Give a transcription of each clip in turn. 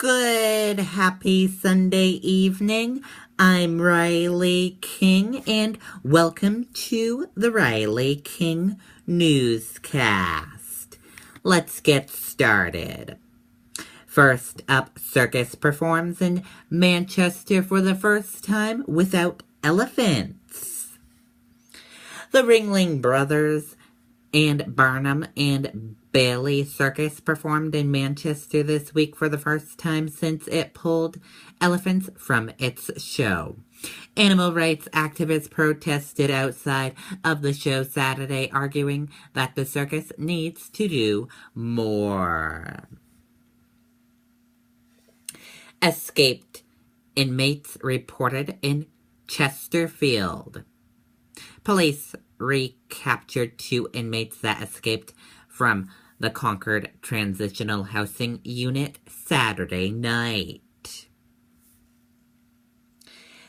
Good, happy Sunday evening. I'm Riley King, and welcome to the Riley King Newscast. Let's get started. First up, circus performs in Manchester for the first time without elephants. The Ringling Brothers and Barnum and Bailey Circus performed in Manchester this week for the first time since it pulled elephants from its show. Animal rights activists protested outside of the show Saturday, arguing that the circus needs to do more. Escaped inmates reported in Chesterfield. Police recaptured 2 inmates that escaped from the Concord Transitional Housing Unit Saturday night.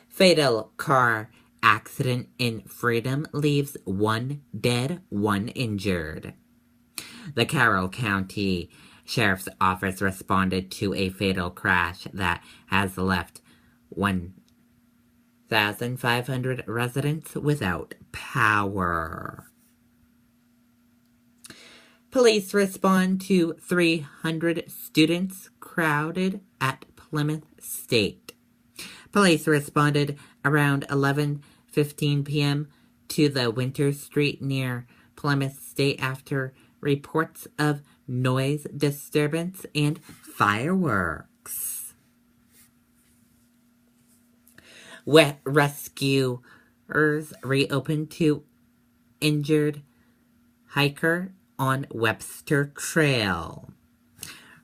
Fatal car accident in Freedom leaves 1 dead, 1 injured. The Carroll County Sheriff's Office responded to a fatal crash that has left 1,500 residents without power. Police respond to 300 students crowded at Plymouth State. Police responded around 11:15 p.m. to the Winter Street near Plymouth State after reports of noise disturbance and fireworks. Rescuers reopened to injured hiker on Webster Trail.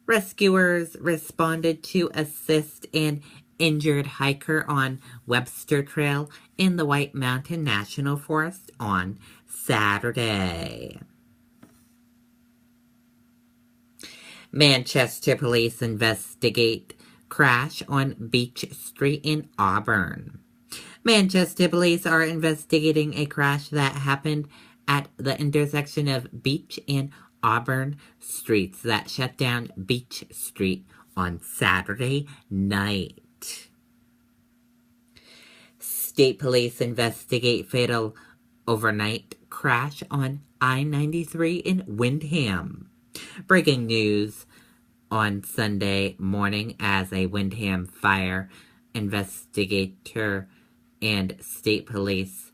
Rescuers responded to assist an injured hiker on Webster Trail in the White Mountain National Forest on Saturday. Manchester police investigate crash on Beach Street in Auburn. Manchester police are investigating a crash that happened at the intersection of Beach and Auburn streets that shut down Beach Street on Saturday night. State police investigate fatal overnight crash on I-93 in Windham. Breaking news on Sunday morning as a Windham fire investigator and state police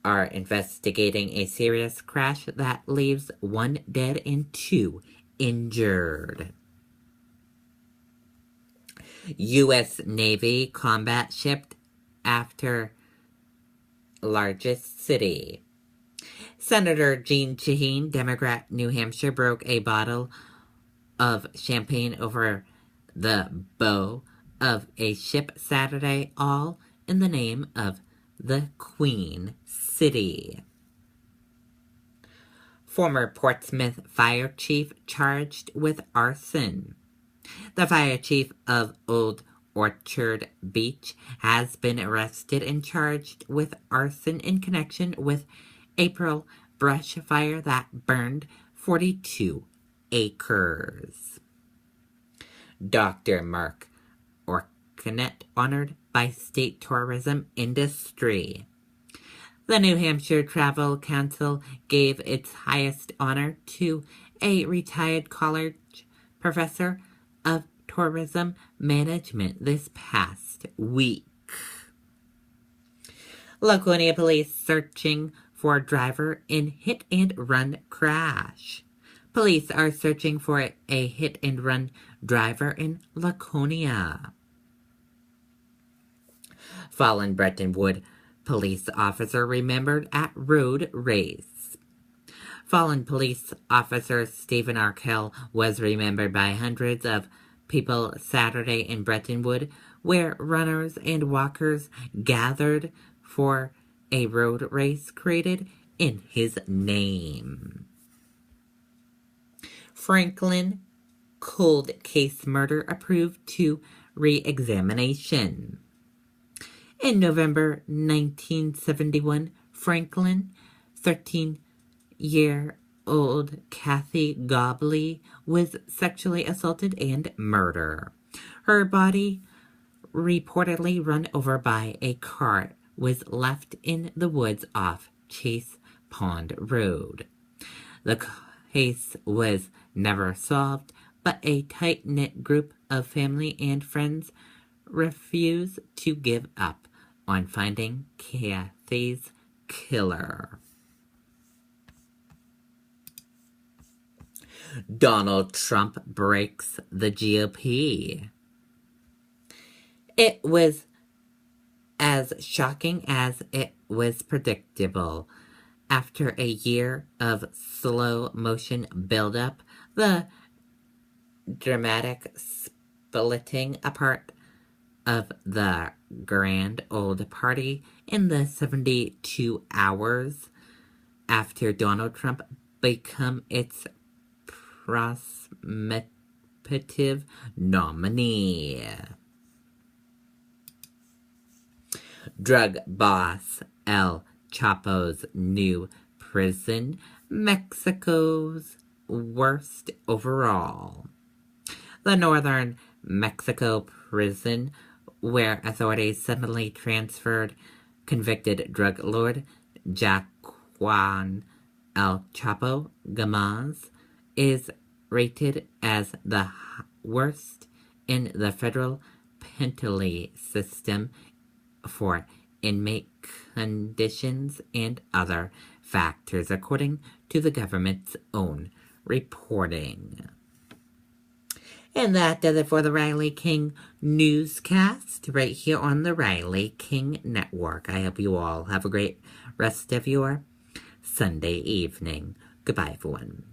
are investigating a serious crash that leaves 1 dead and 2 injured. U.S. Navy combat ship after largest city. Senator Jeanne Shaheen, Democrat, New Hampshire, broke a bottle of champagne over the bow of a ship Saturday, all in the name of the Queen City. Former Portsmouth fire chief charged with arson. The fire chief of Old Orchard Beach has been arrested and charged with arson in connection with April brush fire that burned 42 acres. Dr. Mark Orknett honored by state tourism industry. The New Hampshire Travel Council gave its highest honor to a retired college professor of tourism management this past week. Laconia police searching for driver in hit-and-run crash. Police are searching for a hit-and-run driver in Laconia. Fallen Bretton Wood police officer remembered at road race. Fallen police officer Stephen Arkell was remembered by hundreds of people Saturday in Bretton Wood, where runners and walkers gathered for a road race created in his name. Franklin cold case murder approved to re-examination. In November 1971, Franklin, 13-year old Kathy Gobley was sexually assaulted and murdered. Her body, reportedly run over by a cart, was left in the woods off Chase Pond Road. The case was never solved, but a tight-knit group of family and friends refused to give up on finding Kathy's killer. Donald Trump breaks the GOP. It was as shocking as it was predictable. After a year of slow motion buildup, the dramatic splitting apart of the grand old party in the 72 hours after Donald Trump became its prospective nominee. Drug boss El Chapo's new prison, Mexico's worst overall. The northern Mexico prison, where authorities suddenly transferred convicted drug lord Jack Juan El Chapo Gomez, is rated as the worst in the federal penitentiary system for inmate conditions and other factors, according to the government's own reporting. And that does it for the Riley King Newscast right here on the Riley King Network. I hope you all have a great rest of your Sunday evening. Goodbye, everyone.